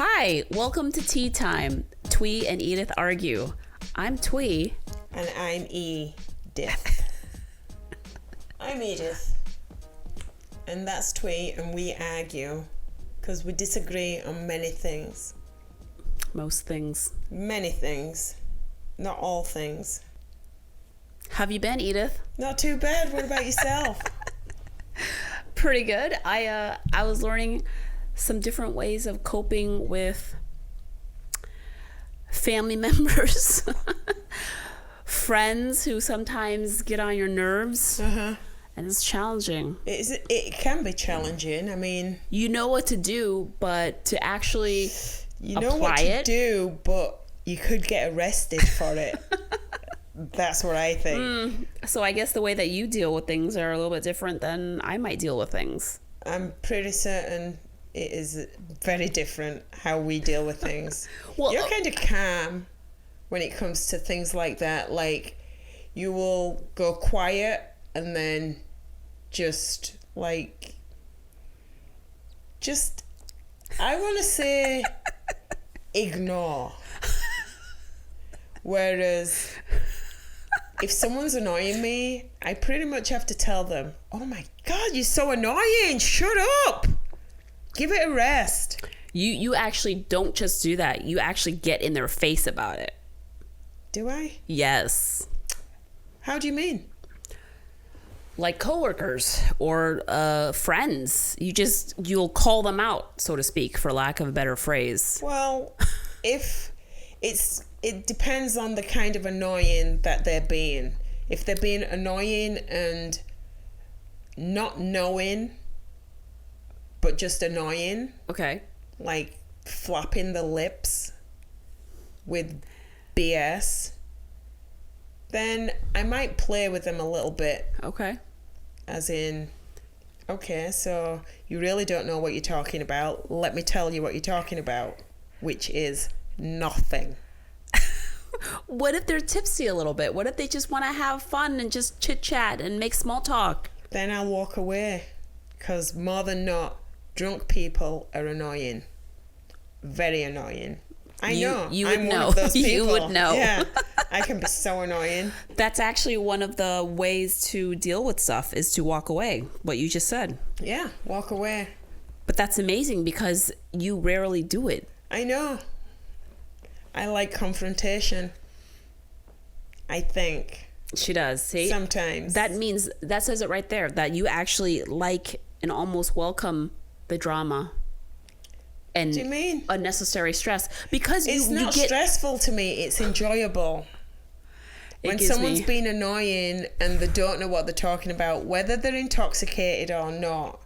Hi, welcome to Tea Time, Thuy and Edith Argue. I'm Thuy. And I'm Edith. I'm Edith. And that's Thuy, and we argue because we disagree on many things. Most things. Many things. Not all things. Have you been, Edith? Not too bad. What about yourself? Pretty good. I was learning some different ways of coping with family members, friends who sometimes get on your nerves, and it's challenging. It can be challenging. I mean, you know what to do, but to actually you know what to do, but you could get arrested for it. That's what I think. So I guess the way that you deal with things are a little bit different than I might deal with things. I'm pretty certain it is very different how we deal with things. Well, you're kind of calm when it comes to things like that. Like, you will go quiet and then just I want to say ignore. Whereas if someone's annoying me, I pretty much have to tell them, oh my God, you're so annoying. Shut up. Give it a rest. You actually don't just do that. You actually get in their face about it. Do I? Yes. How do you mean? Like coworkers or friends. You'll call them out, so to speak, for lack of a better phrase. Well, it depends on the kind of annoying that they're being. If they're being annoying and not knowing, but just annoying. Okay. Like flapping the lips with BS, then I might play with them a little bit. Okay. As in, okay, so you really don't know what you're talking about. Let me tell you what you're talking about, which is nothing. What if they're tipsy a little bit? What if they just want to have fun and just chit chat and make small talk? Then I'll walk away, because more than not, drunk people are annoying. Very annoying. I know. You would I'm know. one of those people. You would know. Yeah, I can be so annoying. That's actually one of the ways to deal with stuff is to walk away. What you just said. Yeah, walk away. But that's amazing because you rarely do it. I know. I like confrontation. I think. She does. See? Sometimes. That says it right there, that you actually like and almost welcome the drama and do you mean? Unnecessary stress. Because it's not stressful to me, it's enjoyable. When someone's been annoying and they don't know what they're talking about, whether they're intoxicated or not,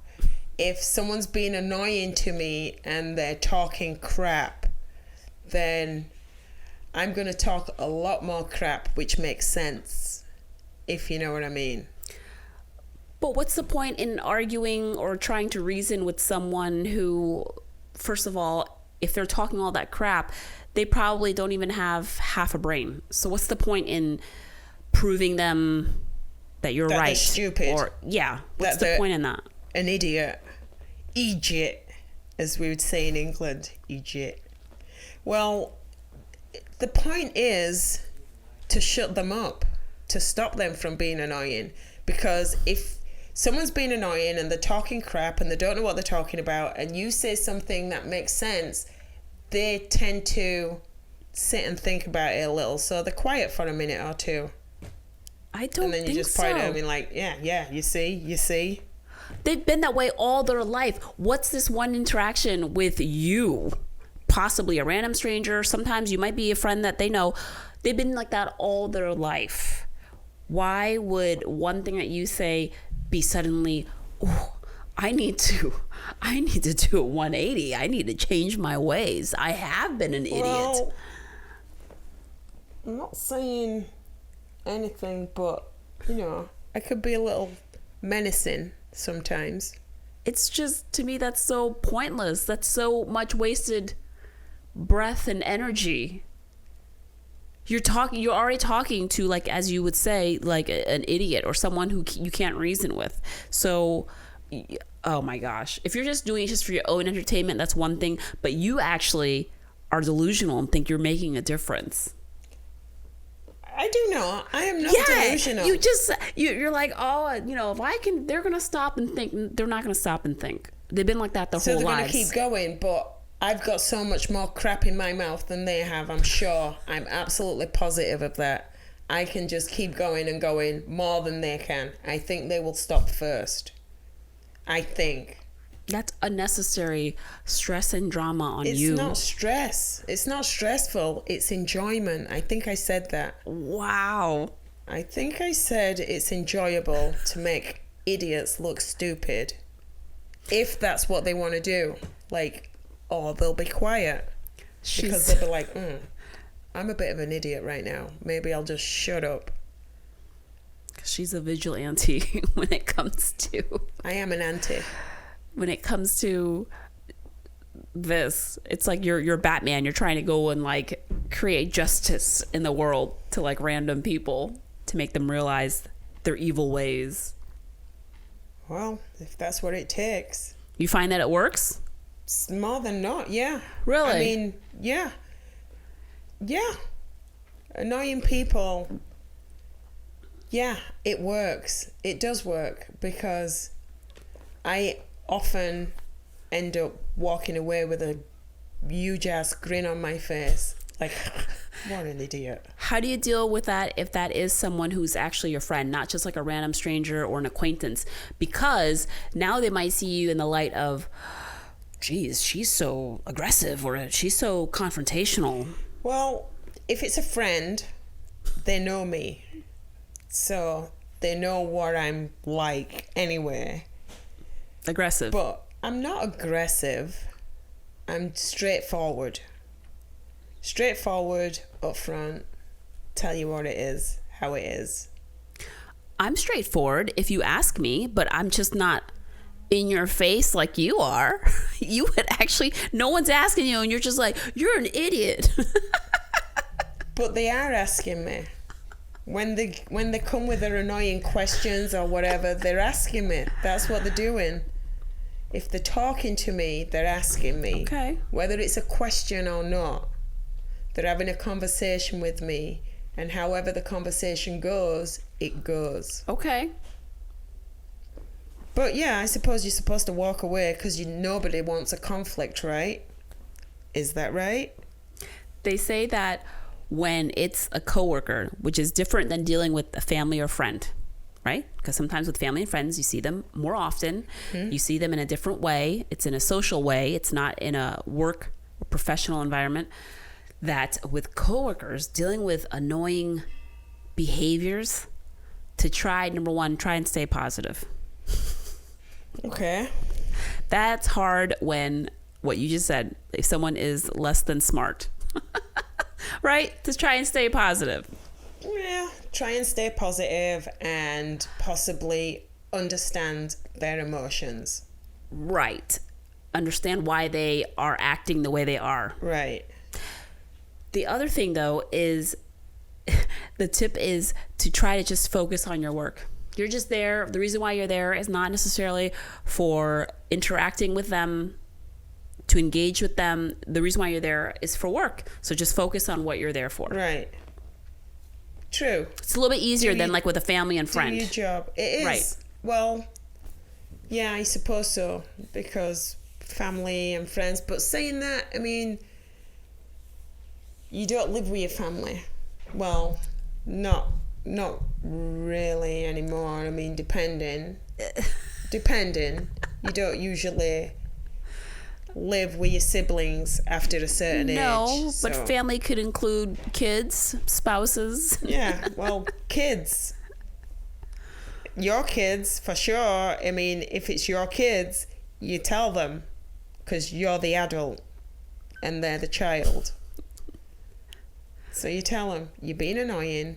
if someone's been annoying to me and they're talking crap, then I'm going to talk a lot more crap, which makes sense, if you know what I mean. But what's the point in arguing or trying to reason with someone who, first of all, if they're talking all that crap, they probably don't even have half a brain. So what's the point in proving them that you're right? They're stupid. Or, yeah. What's the point in that? An idiot. Idiot, as we would say in England. Idiot. Well, the point is to shut them up, to stop them from being annoying. Because if someone's been annoying and they're talking crap and they don't know what they're talking about, and you say something that makes sense, they tend to sit and think about it a little. So they're quiet for a minute or two. I don't think so. And then you just point at them and like, yeah, you see. They've been that way all their life. What's this one interaction with you? Possibly a random stranger. Sometimes you might be a friend that they know. They've been like that all their life. Why would one thing that you say be suddenly, oh, I need to do a 180. I need to change my ways. I have been an idiot. Well, I'm not saying anything, but, I could be a little menacing sometimes. It's just, to me, that's so pointless. That's so much wasted breath and energy. You're already talking to, like, as you would say, like an idiot or someone who you can't reason with. So oh my gosh. If you're just doing it just for your own entertainment, that's one thing. But you actually are delusional and think you're making a difference. I do not. I am not delusional. You're like, oh, if I can, they're going to stop and think. They're not going to stop and think. They've been like that their whole lives. So they're going to keep going, but I've got so much more crap in my mouth than they have, I'm sure. I'm absolutely positive of that. I can just keep going and going more than they can. I think they will stop first. I think. That's unnecessary stress and drama on you. It's not stress. It's not stressful. It's enjoyment. I think I said that. Wow. I think I said it's enjoyable to make idiots look stupid. If that's what they want to do. Like, or they'll be quiet. Because they'll be like, I'm a bit of an idiot right now. Maybe I'll just shut up. She's a vigilante when it comes to... I am an auntie. When it comes to this, it's like you're Batman. You're trying to go and like create justice in the world to like random people to make them realize their evil ways. Well, if that's what it takes. You find that it works? It's more than not, yeah. Really? I mean, yeah. Yeah. Annoying people. Yeah, it works. It does work because I often end up walking away with a huge ass grin on my face. Like, what an idiot. How do you deal with that if that is someone who's actually your friend, not just like a random stranger or an acquaintance? Because now they might see you in the light of, geez, she's so aggressive or she's so confrontational. Well, if it's a friend, they know me. So they know what I'm like anyway. Aggressive. But I'm not aggressive. I'm straightforward. Straightforward, upfront. Tell you what it is, how it is. I'm straightforward if you ask me, but I'm just not in your face like you are. You would actually, no one's asking you and you're just like, you're an idiot. But they are asking me. When they come with their annoying questions or whatever, they're asking me. That's what they're doing. If they're talking to me, they're asking me. Okay. Whether it's a question or not, they're having a conversation with me. And however the conversation goes, it goes. Okay. But yeah, I suppose you're supposed to walk away because nobody wants a conflict, right? Is that right? They say that when it's a coworker, which is different than dealing with a family or friend, right? Because sometimes with family and friends, you see them more often. Mm-hmm. You see them in a different way. It's in a social way. It's not in a work or professional environment. That with coworkers, dealing with annoying behaviors, to try, number one, try and stay positive. Okay. That's hard when, what you just said, if someone is less than smart. Right? To try and stay positive. Yeah, try and stay positive and possibly understand their emotions. Right. Understand why they are acting the way they are. Right. The other thing, though, is the tip is to try to just focus on your work. You're just there. The reason why you're there is not necessarily for interacting with them, to engage with them. The reason why you're there is for work. So just focus on what you're there for. Right. True. It's a little bit easier than like with a family and friend. Do your job. It is. Right. Well, yeah, I suppose so. Because family and friends. But saying that, I mean, you don't live with your family. Well, not really anymore. I mean, depending. You don't usually live with your siblings after a certain age. No, but family could include kids, spouses. Yeah, well, kids. Your kids, for sure. I mean, if it's your kids, you tell them because you're the adult and they're the child. So you tell them, you're being annoying,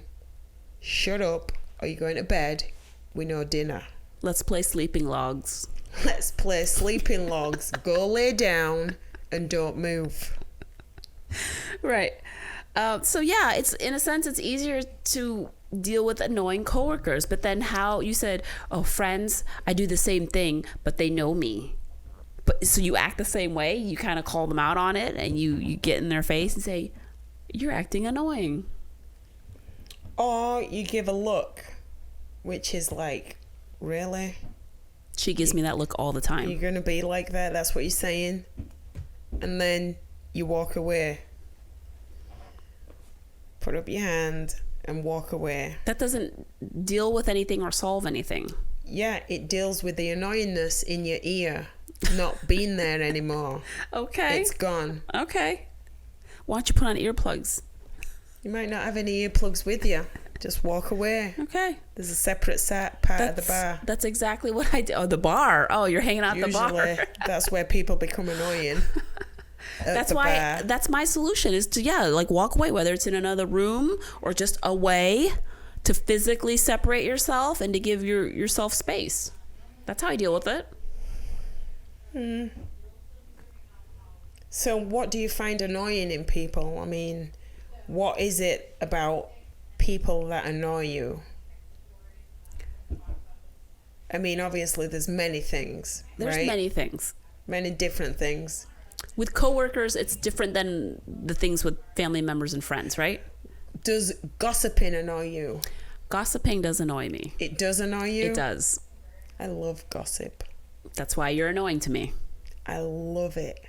shut up, or you're going to bed with no dinner. Let's play sleeping logs. Let's play sleeping logs. Go lay down and don't move. Right. So yeah, it's in a sense, it's easier to deal with annoying coworkers. But then how you said, oh, friends, I do the same thing, but they know me. But so you act the same way, you kind of call them out on it, and you get in their face and say, you're acting annoying. Or you give a look, which is like, really? She gives me that look all the time. You're going to be like that? That's what you're saying? And then you walk away. Put up your hand and walk away. That doesn't deal with anything or solve anything. Yeah, it deals with the annoyingness in your ear not being there anymore. Okay. It's gone. Okay. Why don't you put on earplugs? You might not have any earplugs with you. Just walk away. Okay. There's a separate part of the bar. That's exactly what I do. Oh, the bar. Oh, you're hanging out at the bar. Usually, that's where people become annoying. That's why. That's my solution is to like walk away, whether it's in another room or just away, to physically separate yourself and to give yourself space. That's how I deal with it. So what do you find annoying in people? I mean, what is it about people that annoy you? I mean, obviously there's many things, There's right? many things. Many different things. With coworkers, it's different than the things with family members and friends, right? Does gossiping annoy you? Gossiping does annoy me. It does annoy you? It does. I love gossip. That's why you're annoying to me. I love it.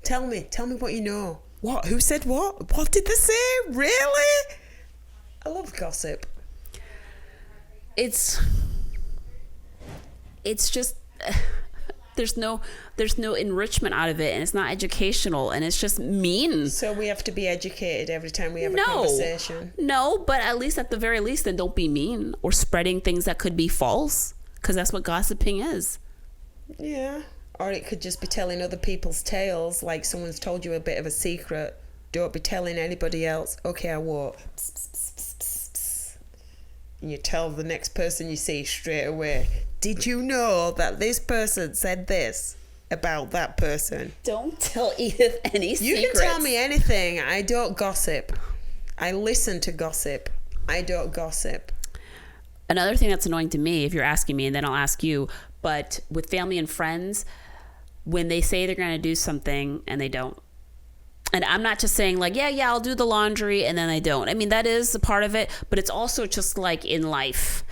Tell me what you know. What? Who said what? What did they say? Really? I love gossip. It's just there's no enrichment out of it, and it's not educational, and it's just mean. So we have to be educated every time we have a conversation. No, but at least at the very least, then don't be mean or spreading things that could be false, because that's what gossiping is. Yeah. Or it could just be telling other people's tales, like someone's told you a bit of a secret. Don't be telling anybody else. Okay, I won't. And you tell the next person you see straight away. Did you know that this person said this about that person? Don't tell Edith any secrets. You can tell me anything. I don't gossip. I listen to gossip. I don't gossip. Another thing that's annoying to me, if you're asking me, and then I'll ask you, but with family and friends, when they say they're going to do something and they don't. And I'm not just saying like, yeah, I'll do the laundry, and then they don't. I mean, that is a part of it, but it's also just like in life.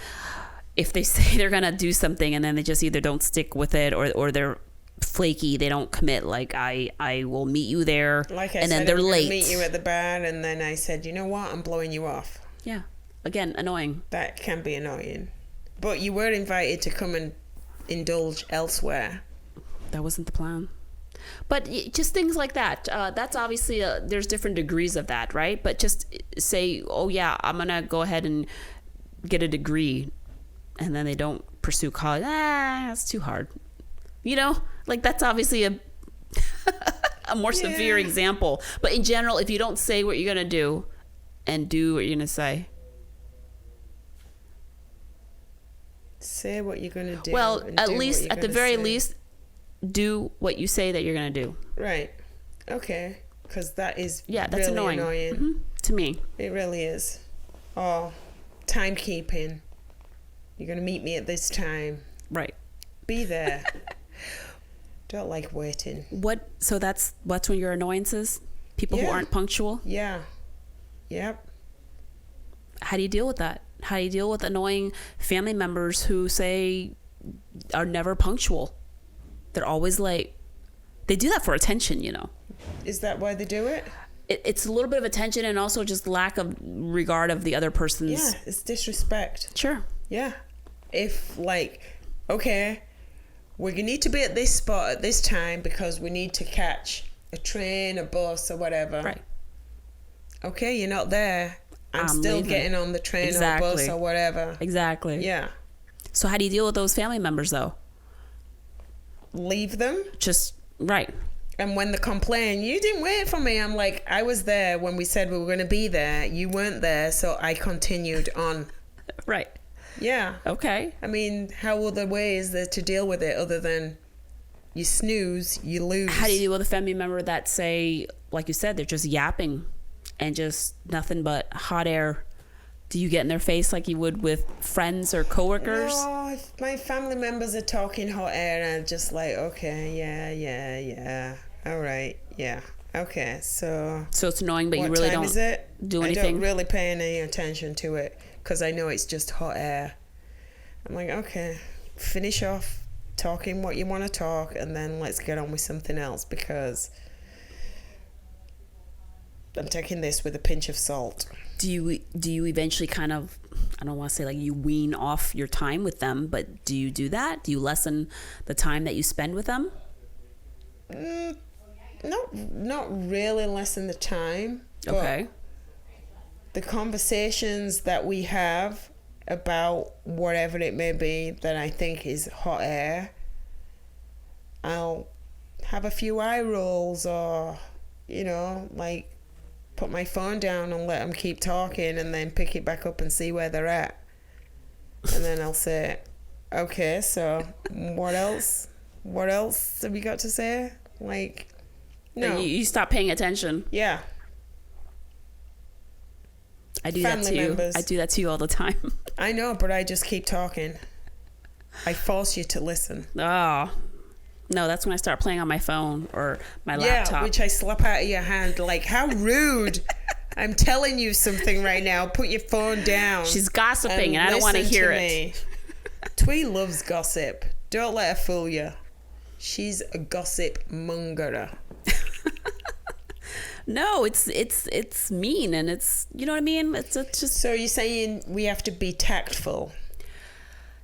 If they say they're going to do something and then they just either don't stick with it or they're flaky, they don't commit, like I will meet you there, like I and said, then they're I'm late. meet you at the bar, and then I said, you know what, I'm blowing you off. Yeah. Again, annoying. That can be annoying. But you were invited to come and indulge elsewhere. That wasn't the plan. But just things like that. That's obviously, there's different degrees of that, right? But just say, oh yeah, I'm going to go ahead and get a degree. And then they don't pursue college. That's too hard. You know, like that's obviously a more severe example. But in general, if you don't say what you're going to do and do what you're going to say. Say what you're going to do. Well, at least, at the very least, do what you say that you're going to do. Right. Okay. Because that is that's really annoying. Mm-hmm. To me. It really is. Oh, timekeeping. You're going to meet me at this time. Right. Be there. Don't like waiting. So that's one of your annoyances? People who aren't punctual? Yeah. Yep. How do you deal with that? How do you deal with annoying family members who are never punctual? They're always late. They do that for attention, you know. Is that why they do it? It's a little bit of attention and also just lack of regard of the other person's. Yeah, it's disrespect. Sure. Yeah. If okay, we need to be at this spot at this time because we need to catch a train, a bus, or whatever. Right. Okay, you're not there. I'm still leaving. Getting on the train or bus or whatever. Exactly. Yeah. So how do you deal with those family members though? Leave them. Just right. And when they complain, you didn't wait for me. I'm like, I was there when we said we were going to be there. You weren't there, so I continued on. Right. Yeah. Okay. I mean, how other way is there to deal with it other than you snooze, you lose? How do you deal with a family member that say, like you said, they're just yapping and just nothing but hot air Do you get in their face like you would with friends or coworkers? No, if my family members are talking hot air, I'm just like, okay, yeah. All right, yeah. Okay, so it's annoying, but you what really time don't is it? do I anything? don't really pay any attention to it because I know it's just hot air. I'm like, okay, finish off talking what you want to talk and then let's get on with something else because I'm taking this with a pinch of salt. Do you eventually kind of, I don't want to say like you wean off your time with them, but do you do that? Do you lessen the time that you spend with them? Not really lessen the time. Okay. The conversations that we have about whatever it may be that I think is hot air, I'll have a few eye rolls or, like put my phone down and let them keep talking and then pick it back up and see where they're at. And then I'll say, okay, so what else? What else have you got to say? Like, no. You stop paying attention. Yeah. I do that to you. I do that to you all the time. I know, but I just keep talking. I force you to listen. Oh. No, that's when I start playing on my phone or my laptop. Yeah, which I slap out of your hand. Like, how rude. I'm telling you something right now. Put your phone down. She's gossiping and I don't want to hear it. Twee loves gossip. Don't let her fool you. She's a gossip mongerer. No, it's mean and it's, you know what I mean? It's just. So you're saying we have to be tactful?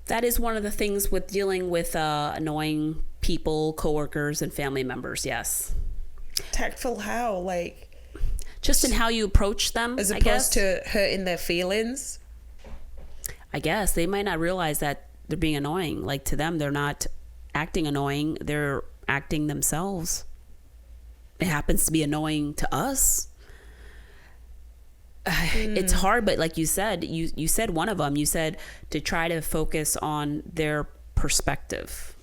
That is one of the things with dealing with annoying people, coworkers, and family members. Yes. Tactful how? Like, just in how you approach them, as opposed to hurting their feelings. I guess they might not realize that they're being annoying. Like, to them, they're not acting annoying; they're acting themselves. It happens to be annoying to us. It's hard, but like you said, you said one of them. You said to try to focus on their perspective.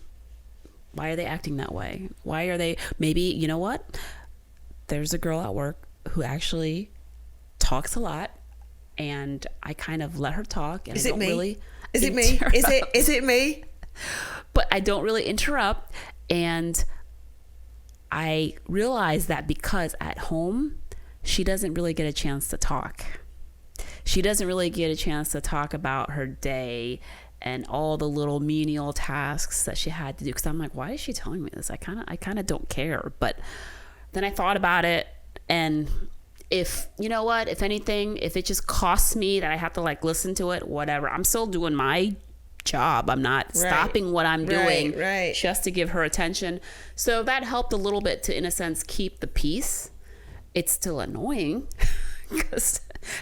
Why are they acting that way? Why are they? Maybe, you know what? There's a girl at work who actually talks a lot, and I kind of let her talk. And Is I it don't me? really Is it me? Is it me? But I don't really interrupt, and I realize that because at home, she doesn't really get a chance to talk. She doesn't really get a chance to talk about her day and all the little menial tasks that she had to do. Because I'm like, why is she telling me this? I kind of don't care. But then I thought about it, and if, you know what, if anything, if it just costs me that I have to like listen to it, whatever, I'm still doing my job. I'm not stopping what I'm doing just to give her attention. So that helped a little bit to, in a sense, keep the peace. It's still annoying because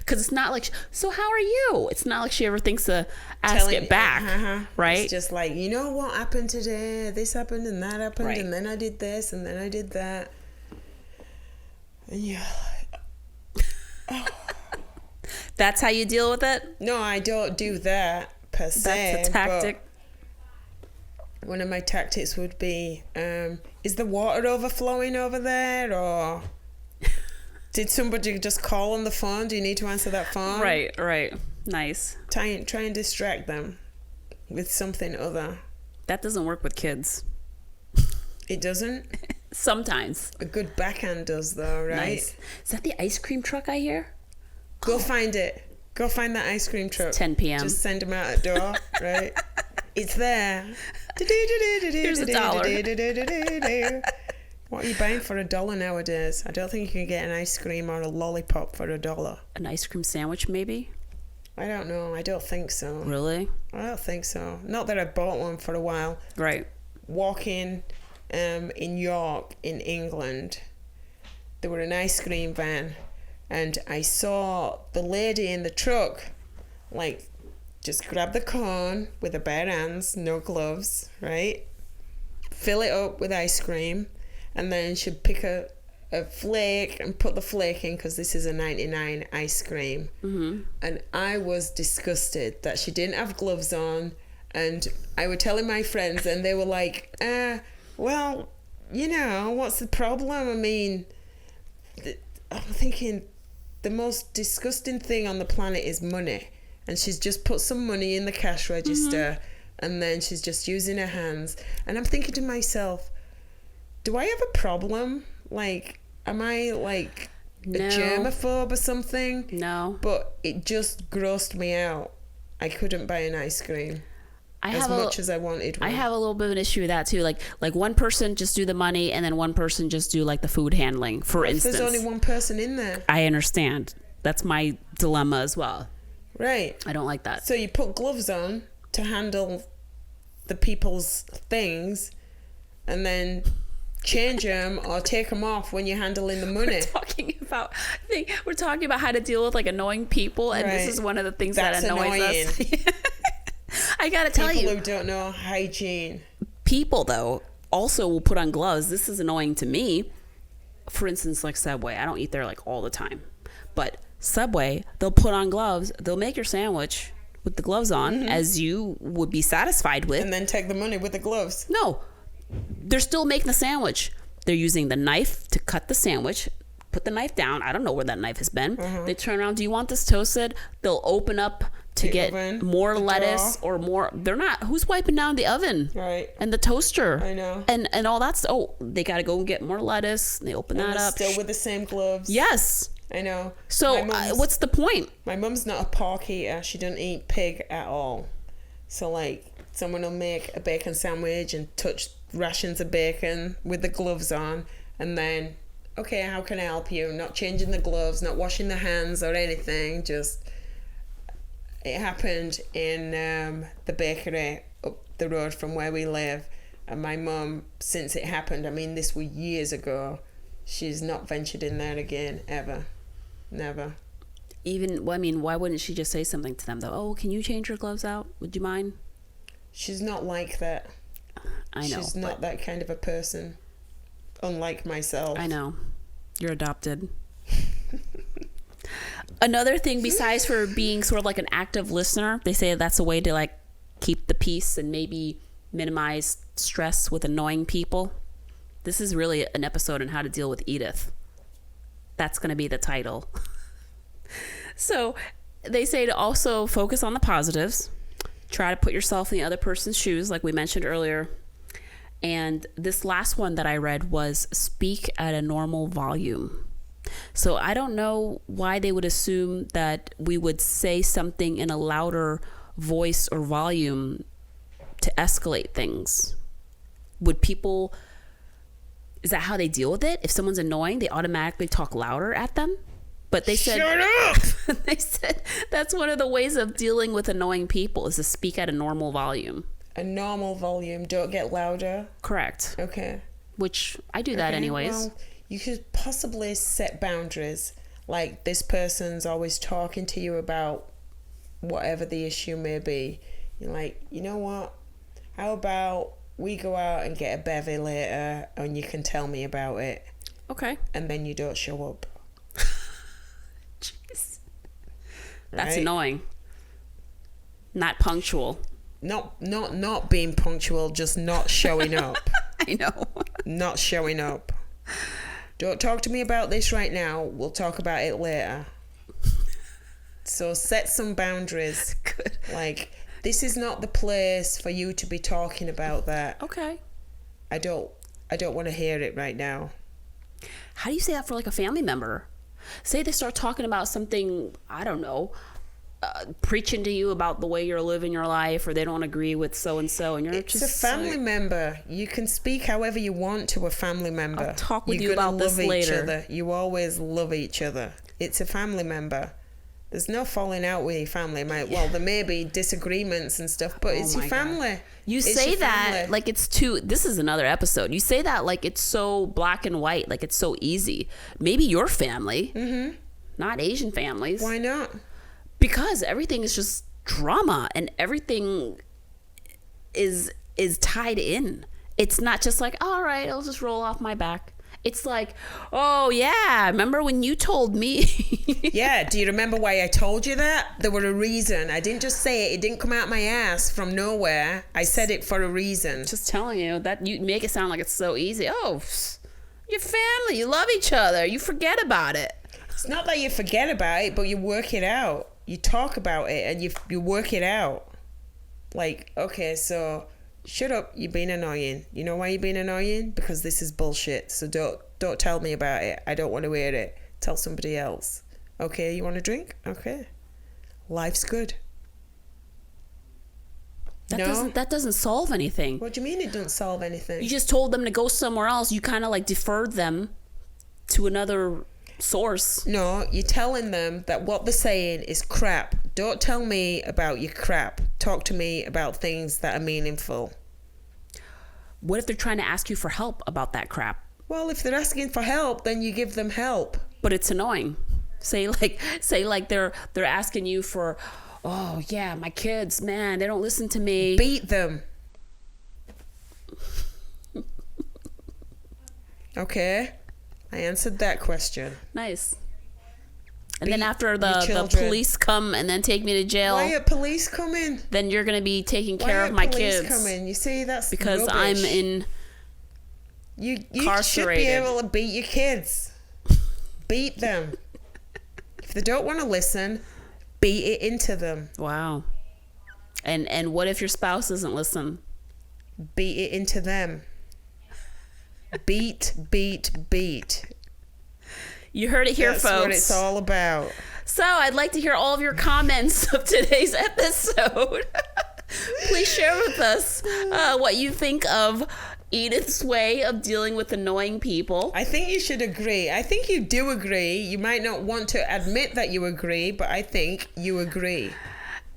it's not like, so how are you? It's not like she ever thinks to ask it back, right? It's just like, you know what happened today? This happened and that happened, and then I did this and then I did that. And you're like, oh. That's how you deal with it? No, I don't do that per se. That's a tactic. One of my tactics would be, is the water overflowing over there, or did somebody just call on the phone? Do you need to answer that phone? Right. Nice. Try and distract them with something other. That doesn't work with kids. It doesn't? Sometimes. A good backhand does, though, right? Nice. Is that the ice cream truck I hear? Go find it. Go find that ice cream truck. It's 10 p.m. Just send them out the door, right? It's there. Here's $1. What are you buying for $1 nowadays? I don't think you can get an ice cream or a lollipop for $1. An ice cream sandwich, maybe? I don't know. I don't think so. Really? I don't think so. Not that I bought one for a while. Right. Walking in York, in England, there were an ice cream van, and I saw the lady in the truck, like, just grab the cone with her bare hands, no gloves, right? Fill it up with ice cream, and then she'd pick a flake and put the flake in, because this is a 99 ice cream. Mm-hmm. And I was disgusted that she didn't have gloves on, and I was telling my friends, and they were like, well, you know, what's the problem? I mean, I'm thinking, the most disgusting thing on the planet is money. And she's just put some money in the cash register and then she's just using her hands. And I'm thinking to myself, do I have a problem? Like, am I like a germaphobe or something? No. But it just grossed me out. I couldn't buy an ice cream as much as I wanted one. I have a little bit of an issue with that too. Like one person just do the money and then one person just do like the food handling, for instance. There's only one person in there. I understand. That's my dilemma as well. Right. I don't like that. So you put gloves on to handle the people's things and then change them or take them off when you're handling the money. We're talking about how to deal with like annoying people, and this is one of the things that annoys us. I gotta tell you, people who don't know hygiene. People though also will put on gloves. This is annoying to me. For instance, like Subway, I don't eat there like all the time, but Subway, they'll put on gloves. They'll make your sandwich with the gloves on, as you would be satisfied with, and then take the money with the gloves. No, they're still making the sandwich. They're using the knife to cut the sandwich, put the knife down. I don't know where that knife has been. They turn around, do you want this toasted? They'll open up to get more lettuce or more. They're not, who's wiping down the oven? Right. And the toaster. I know. And all that's, they got to go and get more lettuce. They open that up. Still with the same gloves. Yes. I know. So what's the point? My mum's not a pork eater. She doesn't eat pig at all. So like someone will make a bacon sandwich and touch rations of bacon with the gloves on, and then, okay, how can I help you? Not changing the gloves, not washing the hands or anything. Just, it happened in the bakery up the road from where we live, and my mum, since it happened, I mean this was years ago, she's not ventured in there again ever. Never. Why wouldn't she just say something to them though? Oh, can you change your gloves out? Would you mind? She's not like that. I know. She's not that kind of a person. Unlike myself. I know. You're adopted. Another thing besides for being sort of like an active listener, they say that's a way to like keep the peace and maybe minimize stress with annoying people. This is really an episode on how to deal with Edith. That's going to be the title. So they say to also focus on the positives. Try to put yourself in the other person's shoes, like we mentioned earlier. And this last one that I read was speak at a normal volume. So I don't know why they would assume that we would say something in a louder voice or volume to escalate things. Is that how they deal with it? If someone's annoying, they automatically talk louder at them? But they said, shut up! They said that's one of the ways of dealing with annoying people is to speak at a normal volume. A normal volume, don't get louder. Correct. Okay. Which I do that anyways. Well, you could possibly set boundaries. Like this person's always talking to you about whatever the issue may be. You're like, you know what? How about we go out and get a bevy later and you can tell me about it. Okay. And then you don't show up. Jeez. That's annoying. Not punctual. Not being punctual, just not showing up. I know. Not showing up. Don't talk to me about this right now. We'll talk about it later. So set some boundaries. Good. Like, this is not the place for you to be talking about that. Okay. I don't want to hear it right now. How do you say that for like a family member? Say they start talking about something, I don't know, preaching to you about the way you're living your life, or they don't agree with so-and-so, and you're it's just... It's a family member. You can speak however you want to a family member. I'll talk with you about this later. Other. You always love each other. It's a family member. There's no falling out with your family. Well, there may be disagreements and stuff, but it's your family. God. You say that like it's too... This is another episode. You say that like it's so black and white, like it's so easy. Maybe your family, not Asian families. Why not? Because everything is just drama and everything is tied in. It's not just like, all right, I'll just roll off my back. It's like, oh yeah, remember when you told me? Yeah, do you remember why I told you that? There were a reason. I didn't just say it. It didn't come out my ass from nowhere. I said it for a reason. Just telling you that you make it sound like it's so easy. Oh, your family, you love each other. You forget about it. It's not that you forget about it, but you work it out. You talk about it and you work it out. Like, okay, so shut up, you're being annoying. You know why you're being annoying? Because this is bullshit. So don't tell me about it. I don't want to hear it. Tell somebody else. Okay, you want a drink? Okay. Life's good. That doesn't solve anything. What do you mean it doesn't solve anything? You just told them to go somewhere else. You kind of like deferred them to another source. No, you're telling them that what they're saying is crap. Don't tell me about your crap. Talk to me about things that are meaningful. What if they're trying to ask you for help about that crap? Well, if they're asking for help, then you give them help. But it's annoying. Say like they're asking you for, oh yeah, my kids, man, they don't listen to me. Beat them. Okay, I answered that question. Nice. And then after the police come and then take me to jail. Why are police coming? Then you're going to be taking care of my kids. Why are police coming? You see, that's because rubbish. I'm in. You should be able to beat your kids. Beat them. If they don't want to listen, beat it into them. Wow. And what if your spouse doesn't listen? Beat it into them. Beat. You heard it here, That's folks. That's what it's all about. So I'd like to hear all of your comments of today's episode. Please share with us what you think of Edith's way of dealing with annoying people. I think you should agree. I think you do agree. You might not want to admit that you agree, but I think you agree.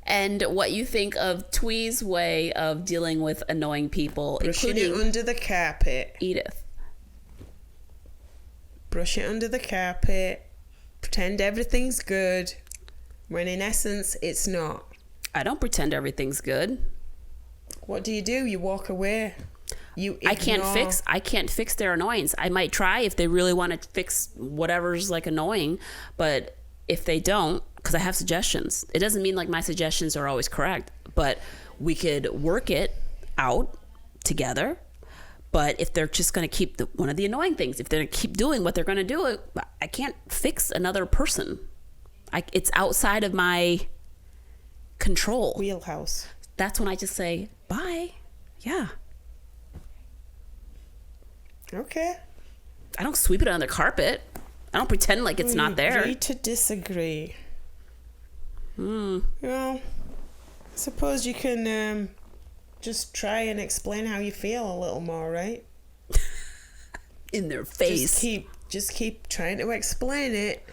And what you think of Thuy's way of dealing with annoying people, brushing including it under the carpet. Edith. Brush it under the carpet. Pretend everything's good, when in essence it's not. I don't pretend everything's good. What do? You walk away. You ignore. I can't fix their annoyance. I might try if they really want to fix whatever's like annoying, but if they don't, because I have suggestions. It doesn't mean like my suggestions are always correct, but we could work it out together. But if they're just going to keep one of the annoying things, if they're going to keep doing what they're going to do, I can't fix another person. It's outside of my control. Wheelhouse. That's when I just say, bye. Yeah. Okay. I don't sweep it under the carpet. I don't pretend like it's not there. Agree to disagree. Well, suppose you can just try and explain how you feel a little more, right? In their face. Just keep trying to explain it.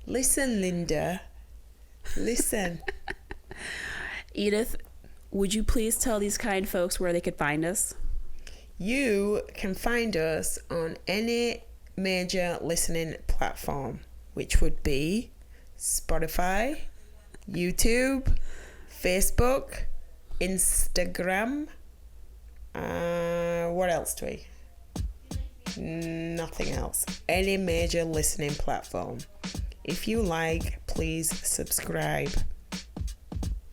Listen, Linda. Listen. Edith, would you please tell these kind folks where they could find us? You can find us on any major listening platform, which would be Spotify, YouTube, Facebook, Instagram. What else do we? Nothing else. Any major listening platform. If you like, please subscribe.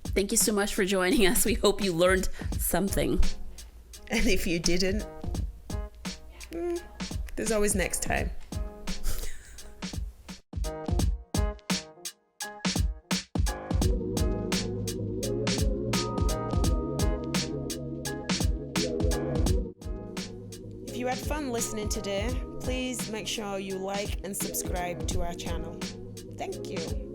Thank you so much for joining us. We hope you learned something. And if you didn't, there's always next time. If you had fun listening today, please make sure you like and subscribe to our channel. Thank you.